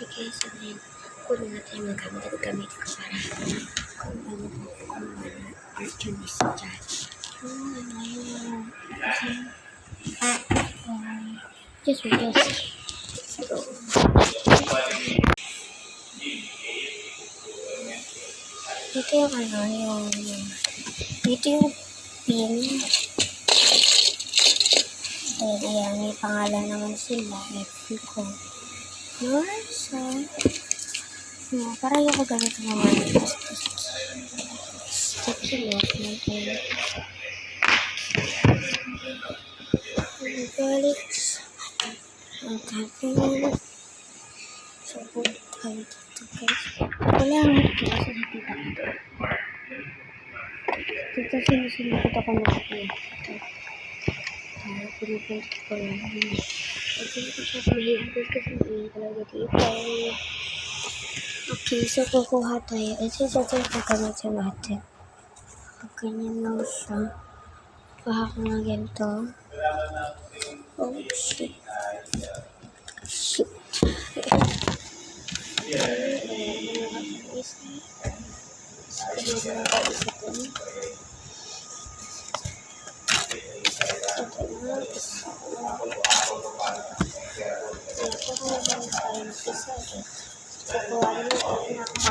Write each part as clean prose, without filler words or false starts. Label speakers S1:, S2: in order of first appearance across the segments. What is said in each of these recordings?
S1: Okay, so ngayon, kunin natin yung mga gamit ko para kung ano opportunity dyan. Just wait, let's go. Dito yung dito yung pin. Dahil yan, may pangalan naman sila, Mexico. So, parang yung kagamit ko naman. Sticky note natin. Balik. Ang kapin. So, tayo dito guys. Wala ang ito kasi nakita ko. Dito sinusunod ako nakikita. Pinipint ko lang. Ito ko siya mahihapos kasi hindi talaga dito. Okay, so kukuha tayo. Ito sa ito yung gagamitin natin. Pag ganyan lang siya. Kuha ko na ganito. Oh, shit. Shit.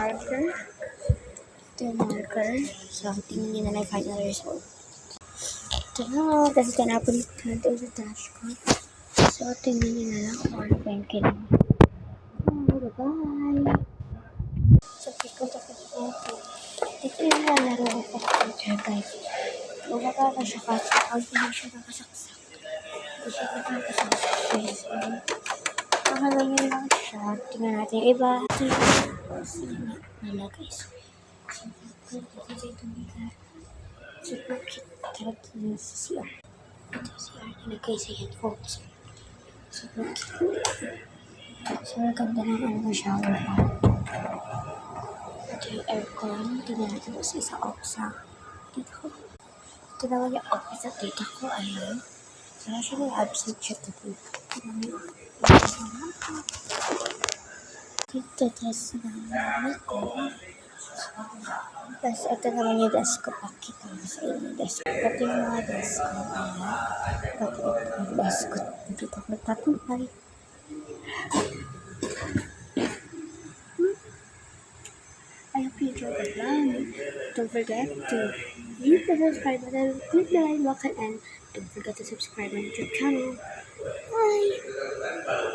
S1: Marker. Ito yung marker. So, tingnan nyo na lang 5 na result. Ito na. Tapos tinapulit natin sa dashcard. So, tingnan nyo na lang kung ano pa yung kailangan. Bye-bye! So, pikot ako sa auto. Dito yung nalaro ko sa computer, guys. Wala ka siya kasi. Hindi siya nakasaksak. Hindi siya nakasaksak, guys. Makalangin lang siya. Tingnan natin yung iba. Wala, guys. Super cute talaga yung siya. Ito siya. Nilagay sa headphones. Super cute. So, ganda ng ano na shower pa. Ito yung aircon. Tingnan natin ko sa isa sa dito ko. Ito naman yung office at dito ko. Ayan. So, siya may absent siya dito. Dito, test naman ito. Tapos, ito naman yung desk ko. Pakita ko sa inyo desk. Pati yung mga desk ko. Ayan. Pati yung desk ko. Dito ko nagtatumpay. I hope you enjoyed the vlog. Don't forget to hit the subscribe button, click the like button, and don't forget to subscribe my YouTube channel. Bye!